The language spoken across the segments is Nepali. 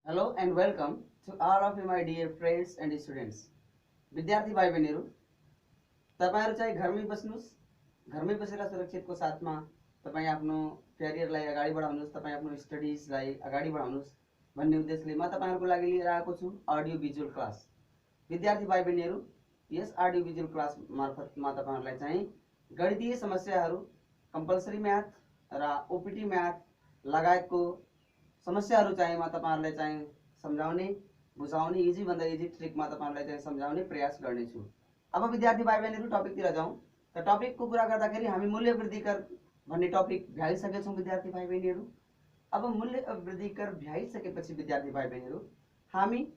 Hello and welcome to all of you my dear friends and students. विद्यार्थी भाइ बहिनीहरू, तपाईहरु चाहिँ घरमै बस्नुस्, घरमै बसेर सुरक्षितको साथमा तपाई आफ्नो क्यारियरलाई अगाडि बढाउनुस्, तपाई आफ्नो स्टडीजलाई अगाडि बढाउनुस् भन्ने उद्देश्यले म तपाईहरुको लागि लिएर आएको छु अडियो भिजुअल क्लास। विद्यार्थी भाइ बहिनीहरू, यस अडियो भिजुअल क्लास मार्फत म तपाईहरुलाई चाहिँ गणितीय समस्याहरू, कम्पल्सरी म्याथ र ओपीटी म्याथ लगायतको समस्याहरू चाहिँ म तपाईहरुलाई चाहिँ सम्झाउने, बुझाउने इजी भन्दा इजी ट्रिकमा तपाईहरुलाई चाहिँ सम्झाउने प्रयास गर्नेछु। अब विद्यार्थी भाइ बहिनीहरू टपिकतिर जाउँ। त टपिकको कुरा गर्दाखेरि हामी मूल्य वृद्धि कर भन्ने टपिक भ्याइसकेछौँ विद्यार्थी भाइ बहिनीहरू। अब मूल्य वृद्धि कर भ्याइसकेपछि विद्यार्थी भाइ बहिनीहरू हामी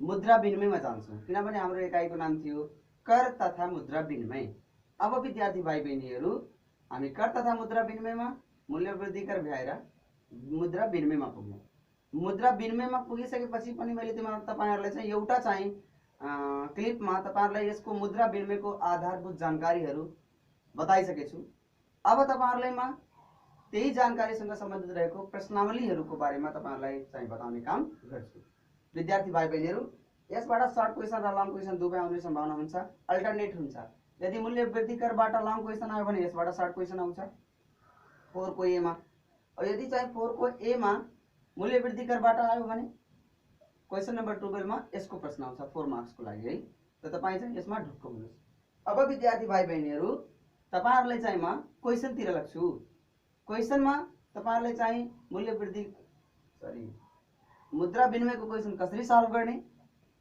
मुद्रा विनिमयमा जान्छौँ, किनभने हाम्रो एकाइको नाम थियो कर तथा मुद्रा विनिमय। अब विद्यार्थी भाइ बहिनीहरू हामी कर तथा मुद्रा विनिमयमा मूल्य वृद्धि कर भ्याएर मुद्रा विनिमयमा पुग्यौँ। मुद्रा विनिमयमा पुगिसकेपछि पनि मैले तपाईहरुलाई चाहिँ एउटा चाहिँ क्लिपमा तपाईहरुलाई यसको मुद्रा विनिमयको आधारभूत जानकारीहरू बताइसकेछु। अब तपाईहरुलाई म त्यही जानकारीसँग सम्बन्धित रहेको प्रश्नावलीहरूको बारेमा तपाईहरुलाई चाहिँ बताउने काम गर्छु। विद्यार्थी भाइ बहिनीहरू, यसबाट सर्ट क्वेशन र लङ क्वेशन दुवै आउने सम्भावना हुन्छ, अल्टरनेट हुन्छ। यदि मूल्य वृद्धि करबाट लङ क्वेशन आयो भने यसबाट सर्ट क्वेशन आउँछ 4 को ए मा। और यदि चाहिँ 4 को ए मा मूल्य वृद्धि करबाट आयो भने क्वेशन नम्बर 12 मा यसको प्रश्न आउँछ 4 मार्क्स को लागि है। त तपाई चाहिँ यसमा ढुक्क हुनुस्। अब विद्यार्थी भाइ बहिनीहरू, तपाईहरुलाई चाहिँ म क्वेशन तिर लग्छु। क्वेशनमा तपाईहरुलाई चाहिँ मूल्य वृद्धि मुद्रा विनिमयको क्वेशन कसरी सल्भ गर्ने,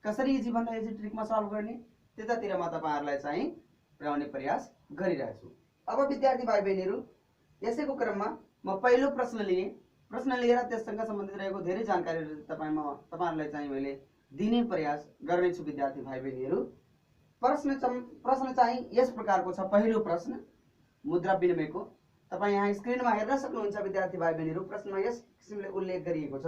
कसरी इजी भन्दा इजी ट्रिकमा सल्भ गर्ने, त्यतातिर म तपाईहरुलाई चाहिँ पुर्याउने प्रयास गरिरहेछु। अब विद्यार्थी भाइ बहिनीहरू, यसैको क्रममा म पहिलो प्रश्न लिएर त्यससँग सम्बन्धित रहेको धेरै जानकारीहरू तपाईहरुलाई चाहिँ मैले दिने प्रयास गर्नेछु विद्यार्थी भाइ बहिनीहरू। प्रश्न चाहिँ यस प्रकारको छ। पहिलो प्रश्न मुद्रा विनिमयको तपाई यहाँ स्क्रिनमा हेर्न सक्नुहुन्छ विद्यार्थी भाइ बहिनीहरू। प्रश्नमा यस किसिमले उल्लेख गरिएको छ,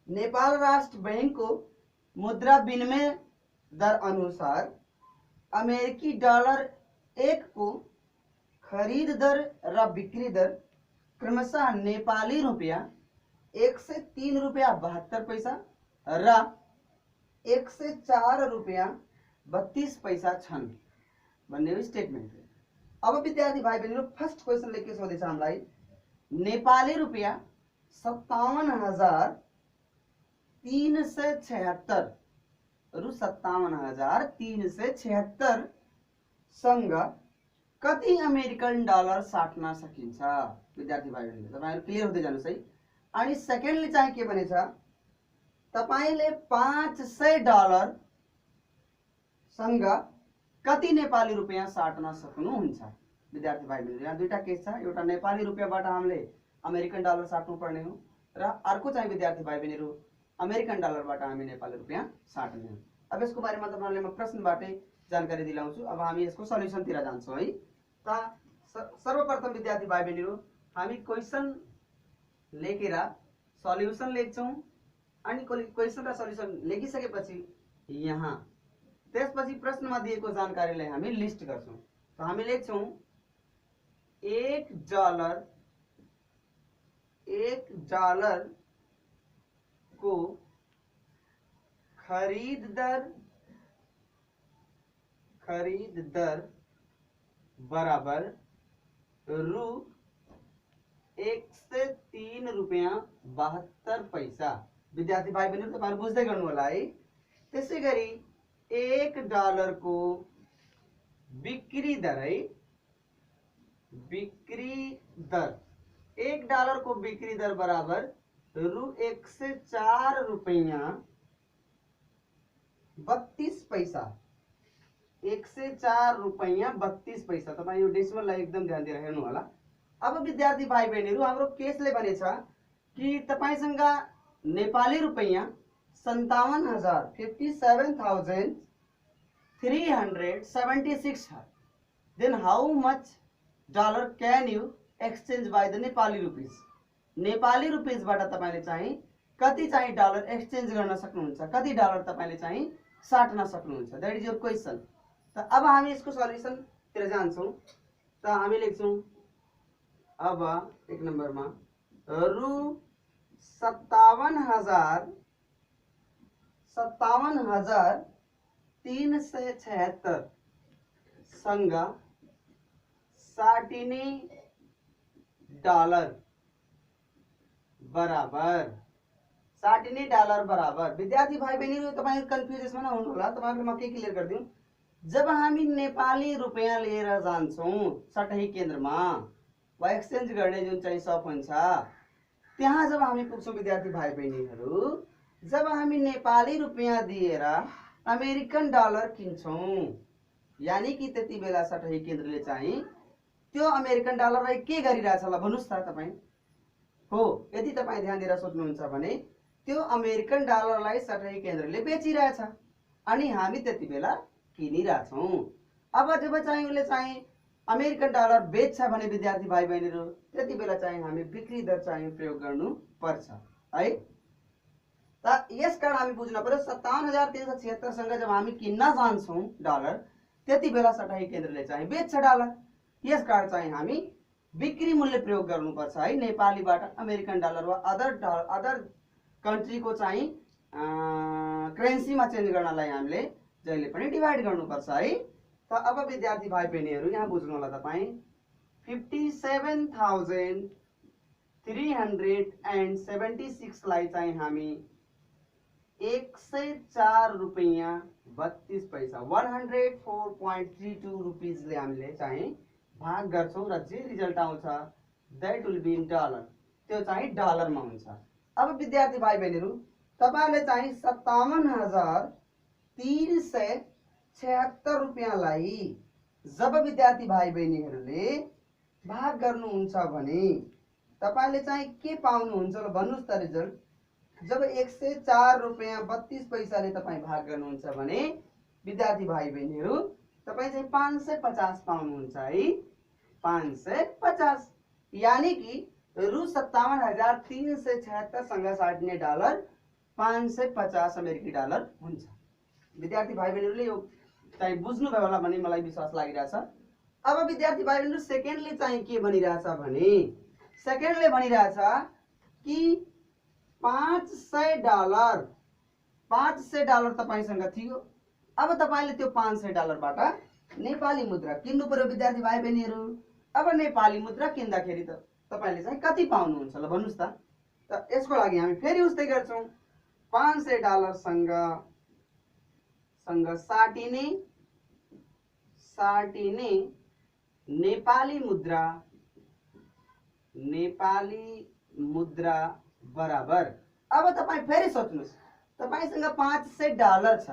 नेपाल राष्ट्र बैंकको मुद्रा विनिमय दर अनुसार अमेरिकी डलर 1 को खरीद दर र बिक्री दर क्रमशः नेपाली रुपैयाँ 1 से 3 रुपैयाँ 72 पैसा र 1 से 4 रुपैयाँ 32 पैसा छन् भन्ने स्टेटमेन्ट हो। अब विद्यार्थी भाइ बहिनीहरू, फर्स्ट क्वेशनले के सोधेछ हामीलाई, नेपाली रुपैयाँ 57,376 रु 57,376 सँग कति अमेरिकन डलर साट्न सकिन्छ। विद्यार्थी भाइ बहिनीहरू, तपाईहरु क्लियर हुँदै जानुस् है। अनि सेकेन्डली चाहिँ के भनेछ, तपाईले 500 डलर सँग कति नेपाली रुपैयाँ साट्न सक्नुहुन्छ। विद्यार्थी भाइ बहिनीहरू, यहाँ दुईटा केस छ। एउटा नेपाली रुपैयाँबाट हामीले अमेरिकन डलर साट्नु पर्ने हो र अर्को चाहिँ विद्यार्थी भाइ बहिनीहरू अमेरिकन डलरबाट हामी नेपाली रुपैयाँ साट्ने हो। अब यसको बारेमा तपाईहरुलाई म प्रश्नबाटै जानकारी दिलाउँछु। अब हामी यसको सल्युसनतिर जान्छौँ है। त सर्वप्रथम विद्यार्थी भाइ बहिनीहरू, हामी क्वेशन लेखेर सल्युसन लेख्छौँ। अनि क्वेशन र सल्युसन लेखिसकेपछि यहाँ त्यसपछि प्रश्नमा दिएको जानकारीलाई हामी लिस्ट गर्छौँ। त हामी लेख्छौँ 1 डलर को खरीद दर बराबर रु 1 से 3 रुपैयाँ 72 पैसा। विद्यार्थी भाइ बहिनीहरू, तपाईहरु बुझ्दै गर्नु होला है। त्यसैगरी 1 डलर को बिक्री दर है, बिक्री दर 1 डलर को बिक्री दर बराबर रु 1 से 4 रुपैयाँ 32 पैसा। 1 से 4 रुपैयाँ 32 पैसा। तपाईं यो डेसिमललाई एकदम ध्यान दिएर हेर्नु होला। अब विद्यार्थी भाइ बहिनीहरू, हाम्रो केसले भनेछ कि तपाईसँग नेपाली रुपैयाँ 57,376 छ। Then how much dollar can you exchange by the Nepali rupees. Nepali रुपीजबाट तपाईले चाहिँ कति चाहिँ डलर एक्सचेन्ज गर्न सक्नुहुन्छ, कति डलर तपाईले चाहिँ साट्न सक्नुहुन्छ। That is your question. त अब हामी यसको सल्युसन तिर जान्छौँ। त हामी लेख्छौँ अब 1 नम्बरमा रु $57,376 सँग साटिने डलर बराबर विद्यार्थी भाइ बहिनीहरु तपाईहरु कन्फ्युजनमा नहुनु होला। तपाईहरुले म के क्लियर गर्दिउ। जब हामी नेपाली रुपैयाँ लिएर जान्छौं सटही केन्द्रमा वा एक्सचेन्ज गर्ने जुन चाहिँ शप हुन्छ त्यहाँ जब हामी पुग्छौं विद्यार्थी भाइ बहिनीहरु, जब हामी नेपाली रुपैयाँ दिएर अमेरिकन डलर किन्छौं यानी कि त्यति बेला सटही केन्द्रले चाहिँ त्यो अमेरिकन डलरलाई के गरिरहेछ ल भन्नुस् त तपाई। हो, यदि तपाई ध्यान दिएर सोच्नुहुन्छ भने त्यो अमेरिकन डलरलाई सटही केन्द्रले बेचिरहेछ अनि हामी त्यति बेला किनिरहेछौं। अब जब चाहिँ उले चाहिँ अमेरिकन डलर बेच्छ भने विद्यार्थी भाइ बहिनीहरु त्यति बेला चाहिँ हामी बिक्री दर चाहिँ प्रयोग गर्नु पर्छ है। त यसकारण हामी बुझ्न पर्यो 57,376 सँग जब हामी किन्न जान्छौं डलर त्यति बेला सटही केन्द्रले चाहिँ बेच्छ डलर। यसकारण चाहिँ हामी बिक्री मूल्य प्रयोग गर्नुपर्छ है। नेपालीबाट अमेरिकन डलर वा अदर कन्ट्रीको चाहिँ करेन्सीमा चेन्ज गर्नलाई हामीले जहिले पनि डिभाइड गर्नुपर्छ है। त अब विद्यार्थी भाइ बहिनीहरु यहाँ बुझ्नु होला तपाई 57,376 लाई चाहिँ हामी 104 रुपैयाँ 32 पैसा 104.32 रुपीजले हामीले चाहिँ भाग गर्छौं र जे रिजल्ट आउँछ that will be in dollar, त्यो चाहिँ डलरमा हुन्छ। अब विद्यार्थी भाइ बहिनीहरु तपाईहरुले चाहिँ 57,376 रुपैयाँलाई जब विद्यार्थी भाइ बहिनीहरुले भाग गर्नुहुन्छ भने तपाईले चाहिँ के पाउनुहुन्छ ल भन्नुस् त रिजल्ट। जब 104 रुपैयाँ 32 पैसाले तपाई भाग गर्नुहुन्छ भने विद्यार्थी भाइ बहिनीहरु तपाई चाहिँ 550 पाउनुहुन्छ है। 550 यानी कि रु 57,376 सँग साट्ने डलर 550 अमेरिकी डलर हुन्छ। विद्यार्थी भाइ बहिनीहरुले यो चाहिँ बुझ्नु भयो होला भन्ने मलाई विश्वास लागिरहेछ। अब विद्यार्थी भाइ बहिनीहरु सेकेन्डले चाहिँ के भनिरहेछ भने सेकेन्डले भनिरहेछ कि 500 डलर तपाईसँग थियो। अब तपाईले त्यो 500 डलरबाट नेपाली मुद्रा किन्नु पर्यो विद्यार्थी भाइ बहिनीहरु। अब नेपाली मुद्रा किन्दाखेरि त तपाईले चाहिँ कति पाउनुहुन्छ ल भन्नुस् त। त यसको लागि हामी फेरि उस्तै गर्छौं। 500 डलर सँग साटिने नेपाली मुद्रा बराबर। अब तपाई फेरि सोच्नुस्, तपाईसँग 500 डलर छ,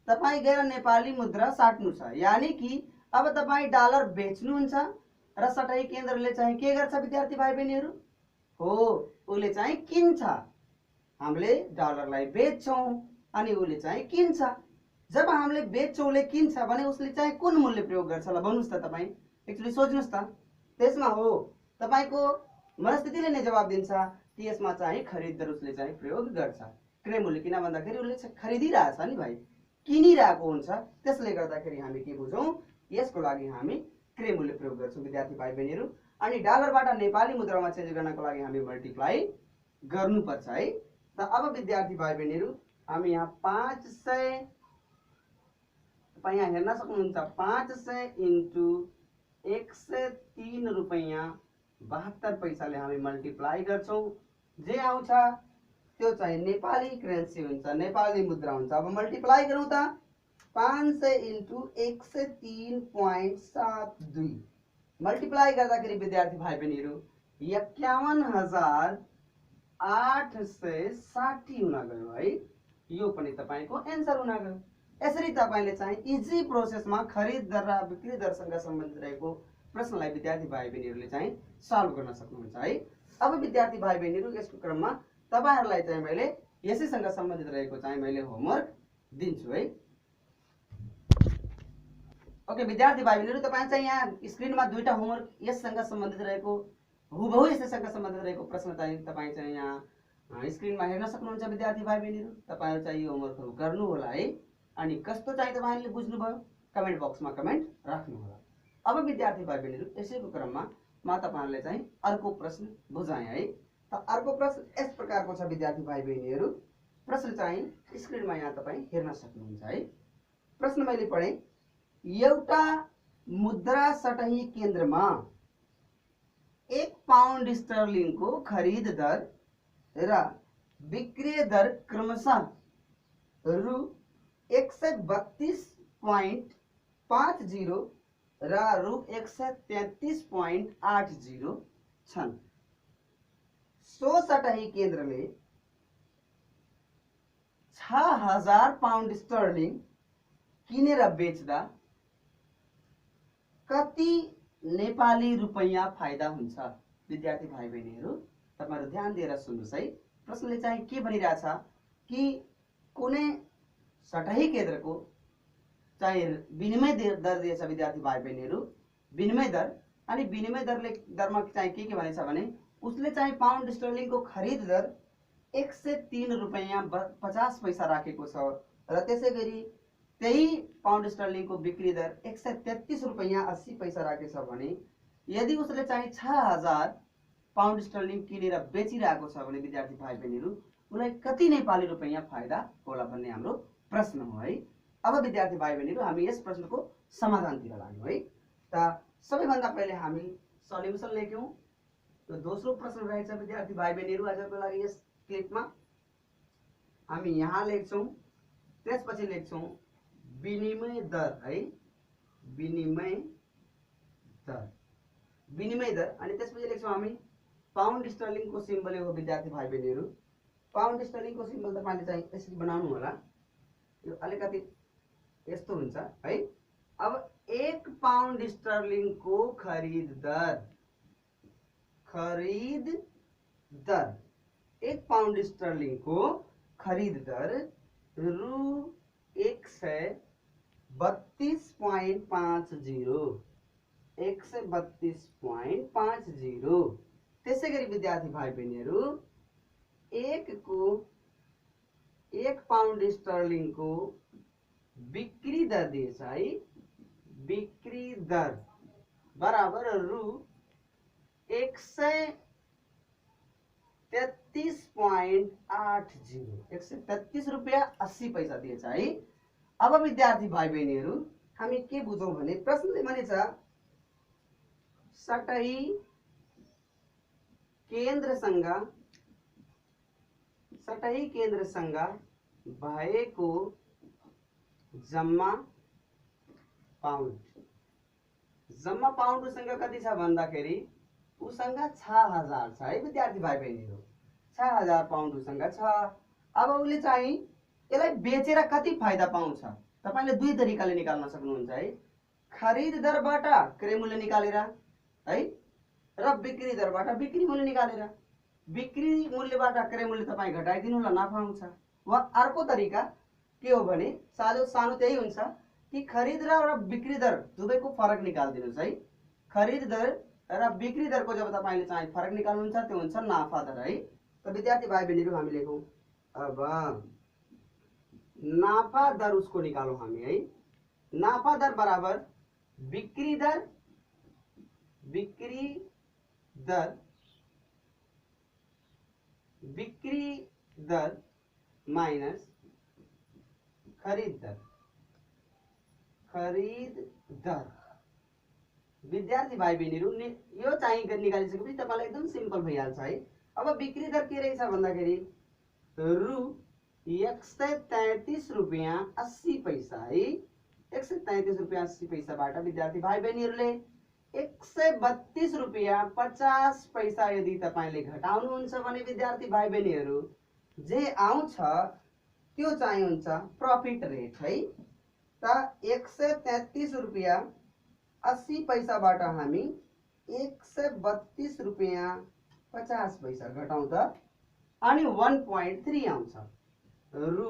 तपाई गएर नेपाली मुद्रा साट्नु छ यानी कि अब तपाई डलर बेच्नुहुन्छ र सटही केन्द्रले चाहिँ के गर्छ विद्यार्थी भाइ बहिनीहरु। हो, उले चाहिँ किन्छ। हामीले डलरलाई बेच्छौं अनि उले चाहिँ किन्छ। जब हामीले बेच्छौं उले किन्छ भने उसले चाहिँ कुन मूल्य प्रयोग गर्छ ल भन्नुस् त तपाई। एक्चुअली सोच्नुस् त। त्यसमा हो तपाईको मनस्थितिले नै जवाब दिन्छ कि यसमा चाहिँ खरिद दर उसले चाहिँ प्रयोग गर्छ। क्रय मूल्य किन भन्दाखेरि उले खरिदिरहेछ नि भाइ, किनिरहेको हुन्छ। त्यसले गर्दाखेरि हामी के बुझौं, यसको लागि हामी क्रय मूल्य प्रयोग गर्छौं विद्यार्थी भाइ बहिनीहरु। अनि डलरबाट नेपाली मुद्रामा चेन्ज गर्नको लागि हामी मल्टिप्लाई गर्नुपर्छ है। त अब विद्यार्थी भाइ बहिनीहरु हामी यहाँ 500 तपाई यहाँ हेर्न सक्नुहुन्छ 500 इन्टु 103 रुपैयाँ 72 पैसाले हामी मल्टिप्लाई गर्छौं। जे आउँछ त्यो चाहिँ नेपाली करेन्सी हुन्छ, नेपाली मुद्रा हुन्छ। अब मल्टिप्लाई गरौँ त 500 इन्टु 103.72 मल्टिप्लाई गर्दाखेरि विद्यार्थी भाइ बहिनीहरु 51,860 हुन गयो है। यो पनि तपाईको आन्सर हुन गयो। यसरी तपाईले चाहिँ इजी प्रोसेसमा खरिद दर र बिक्री दरसँग सम्बन्धित रहेको प्रश्नलाई विद्यार्थी भाइ बहिनीहरुले चाहिँ सल्भ गर्न सक्नुहुन्छ है। अब विद्यार्थी भाइ बहिनीहरु यसको क्रममा तपाईहरुलाई चाहिँ मैले यसैसँग सम्बन्धित रहेको चाहिँ मैले होमवर्क दिन्छु है। ओके विद्यार्थी भाइ बहिनीहरु तपाई चाहिँ यहाँ स्क्रिनमा दुईटा होमवर्क यससँग सम्बन्धित रहेको हुबहु यसैसँग सम्बन्धित रहेको प्रश्न चाहिँ तपाई चाहिँ यहाँ स्क्रिनमा हेर्न सक्नुहुन्छ विद्यार्थी भाइ बहिनीहरु। तपाईहरु चाहिँ यो होमवर्कहरु गर्नु होला है। अनि कस्तो चाहिँ तपाईहरुले बुझ्नु भयो कमेन्ट बक्समा कमेन्ट राख्नु होला। अब विद्यार्थी भाइ बहिनीहरु यसैको क्रममा म तपाईहरुले चाहिँ अर्को प्रश्न बुझाएँ है। त अर्को प्रश्न यस प्रकारको छ विद्यार्थी भाइ बहिनीहरू। प्रश्न चाहिँ स्क्रिनमा यहाँ तपाईँ हेर्न सक्नुहुन्छ है। प्रश्न मैले पढेँ, एउटा मुद्रा सतही केन्द्रमा 1 पाउन्ड स्टर्लिङको खरिद दर र विक्रय दर क्रमशः रु 132.50 र रु 133.80 छन्। सो सतही केन्द्रले 6000 पाउन्ड स्टर्लिङ किनेर बेच्दा कति नेपाली रुपैयाँ फाइदा हुन्छ? विद्यार्थी भाइ बहिनीहरू तपाईहरु ध्यान दिएर सुन्नुस् है। प्रश्नले चाहिँ के भनिरहेछ कि कुनै सतही केन्द्रको चाहिँ विनिमय दर दिएछ विद्यार्थी भाइ बहिनीहरू, विनिमय दर। अनि विनिमय दरमा चाहिँ के भनेछ भने उसले चाहिँ पाउन्ड स्टर्लिङको खरिद दर 103 रुपैयाँ 50 पैसा राखेको छ र त्यसैगरी त्यही पाउन्ड स्टर्लिङको बिक्री दर 133 रुपैयाँ 80 पैसा राखेछ भने यदि उसले चाहिँ 6000 पाउन्ड स्टर्लिङ किनेर बेचिरहेको छ भने विद्यार्थी भाइ बहिनीहरू उसलाई कति नेपाली रुपैयाँ फाइदा होला भन्ने हाम्रो प्रश्न हो है। अब विद्यार्थी भाइ बहिनीहरू हामी यस प्रश्नको समाधानतिर लाग्यौं है। त सबैभन्दा पहिले हामी सल्युसन लेख्यौं। यो दोस्रो प्रश्न रहेछ विद्यार्थी भाइ बहिनीहरू आजको लागि यस क्लिपमा हामी यहाँ लेख्छौं, त्यसपछि लेख्छौं विनिमय दर है, विनिमय दर, विनिमय दर। अनि त्यसपछि लेख्छौं हामी पाउन्ड स्टर्लिङको सिम्बल हो विद्यार्थी भाइ बहिनीहरू। पाउन्ड स्टर्लिङको सिम्बल तपाईले चाहिँ यसरी बनाउनु होला, यो अलिकति यस्तो हुन्छ है। अब 1 पाउन्ड स्टर्लिङको खरिद दर, खरिद दर 1 पाउन्ड स्टर्लिङको खरिद दर रु 132.50, 132.50। त्यसैगरी विद्यार्थी भाइ बहिनीहरू 1 पाउन्ड स्टर्लिङको बिक्री दर दिएछ है, बिक्री दर बराबर रु 133.80, 133 रुपैयाँ 80 पैसा दिएछ है। अब विद्यार्थी भाइ बहिनीहरू हामी के बुझौं भने प्रश्नले भनेछ सतही केन्द्रसँग भएको जम्मा पाउन्डसँग कति छ भन्दाखेरि उसँग 6000 छ है विद्यार्थी भाइ बहिनीहरू, 6000 पाउन्डसँग छ। अब उसले चाहिँ यसलाई बेचेर कति फाइदा पाउँछ तपाईले दुई तरिकाले निकाल्न सक्नुहुन्छ है। खरिद दरबाट क्रय मूल्य निकालेर है र बिक्री दरबाट बिक्री मूल्य निकालेर। बिक्री मूल्यबाट क्रय मूल्य तपाईं घटाइदिनु होला, नाफा हुन्छ। वा अर्को तरिका के हो भने सानो त्यही हुन्छ कि खरिद र बिक्री दर दुवैको फरक निकाल्दिनुस् है। खरिद दर र बिक्री दरको जब तपाईले चाहिँ फरक निकाल्नुहुन्छ त्यो हुन्छ नाफा दर है। त विद्यार्थी भाइ बहिनीहरू हामी लेखौं अब नाफा दर उसको निकालौं हामी है। नाफा दर बराबर बिक्री दर माइनस खरिद दर। विद्यार्थी भाइ बहिनीहरू यो चाहिँ निकालिसकेपछि तपाईलाई एकदम सिम्पल भइहाल्छ है। अब बिक्री दर के रहेछ भन्दाखेरि रु 133 रुपैयाँ 80 पैसा है। 133 रुपैयाँ 80 पैसाबाट विद्यार्थी भाइ बहिनीहरूले 132 रुपैयाँ 50 पैसा यदि तपाईले घटाउनुहुन्छ भने विद्यार्थी भाइ बहिनीहरू जे आउँछ त्यो चाहिँ हुन्छ प्रॉफिट रेट है। त 133 रुपैयाँ 80 पैसाबाट हामी 132 रुपैयाँ 50 पैसा घटाउँदा अनि 1.3 आउँछ रु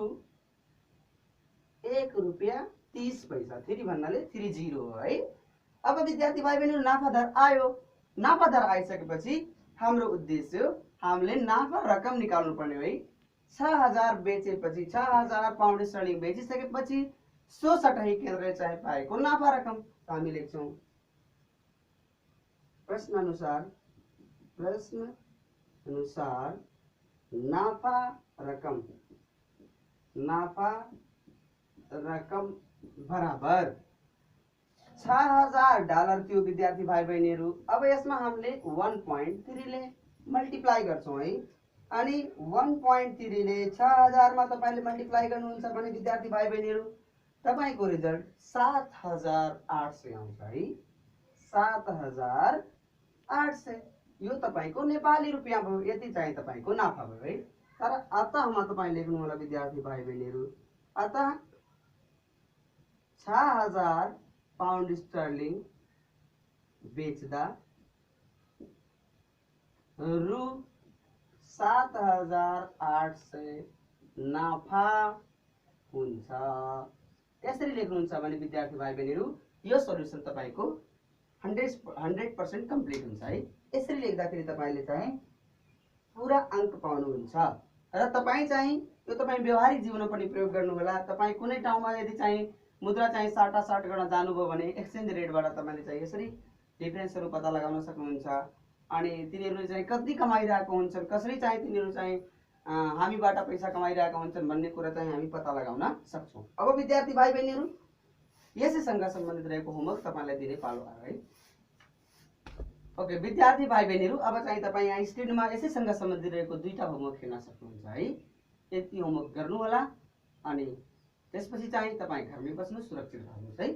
1 रुपैयाँ 30 पैसा। 3 भन्नाले 30 हो है। अब विद्यार्थी भाइ बहिनीहरू नाफा दर आयो। नाफा दर आइसकेपछि हाम्रो उद्देश्य हामीले नाफा रकम निकाल्नु पर्ने है। 6000 बेचेपछि 6000 पाउन्ड स्टर्लिङ बेचिसकेपछि सो सतही केन्द्रले चाहिँ पाएको नाफा रकम हामी लेख्छौं प्रश्न अनुसार नाफा रकम बराबर $6000 थियो विद्यार्थी भाइ बहिनीहरू। अब यसमा हामीले 1.3 ले मल्टिप्लाई गर्छौं है। अनि 1.3 ले 6000 मा तपाईले मल्टिप्लाई गर्नुहुन्छ भने विद्यार्थी भाइ बहिनीहरू तपाईको रिजल्ट 7800 आउँछ है। 7800 यो तपाईको नेपाली रुपैयाँ भयो। यति चाहिँ तपाईको नाफा भयो है। तर अतःमा तपाईले लेख्नु होला विद्यार्थी भाइ बहिनीहरू, अतः 6000 पाउन्ड स्टर्लिङ बेच्दा रु 7800 नाफा हुन्छ। यसरी लेख्नुहुन्छ भने विद्यार्थी भाइ बहिनीहरू यो सल्युसन तपाईको 100% कम्प्लिट हुन्छ है। यसरी लेख्दाखेरि तपाईले चाहिँ पूरा अंक पाउनुहुन्छ। र तपाई चाहिँ यो तपाई व्यवहारिक जीवनमा पनि प्रयोग गर्नु होला। तपाई कुनै ठाउँमा यदि चाहिँ मुद्रा चाहिँ साटासाट गर्न जानुभयो भने एक्सचेन्ज रेटबाट तपाईले चाहिँ यसरी डिफरेन्सहरु पत्ता लगाउन सक्नुहुन्छ। अनि तिनीहरुले चाहिँ कति कमाइरहेको हुन्छन्, कसरी चाहिँ तिनीहरु चाहिँ हामीबाट पैसा कमाइरहेका हुन्छन् भन्ने कुरा चाहिँ हामी पत्ता लगाउन सक्छौं। अब विद्यार्थी भाइ बहिनीहरु यसैसँग सम्बन्धित रहेको होमवर्क तपाईलाई दिने पालो आयो है। ओके विद्यार्थी भाइ बहिनीहरु अब चाहिँ तपाई यहाँ स्क्रिनमा यसैसँग सम्बन्धित रहेको दुईटा होमवर्क हेर्न सक्नुहुन्छ है। यति होमवर्क गर्नु होला अनि त्यसपछि चाहिँ तपाई घरमै बस्नु, सुरक्षित रहनुहोस् है।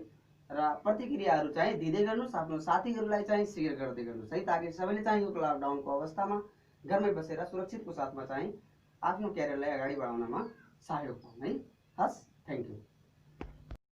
र प्रतिक्रियाहरु चाहिँ दिँदै गर्नुस्, आफ्नो साथीहरुलाई चाहिँ शेयर गर्दै गर्नुस् है, ताकि सबैले चाहिँ यो लकडाउनको अवस्थामा घरमै बसेर सुरक्षितको साथमा चाहिँ आफ्नो क्यारियरलाई अगाडि बढाउनमा सहयोग पाउन् है। हस्, थ्यांक यू।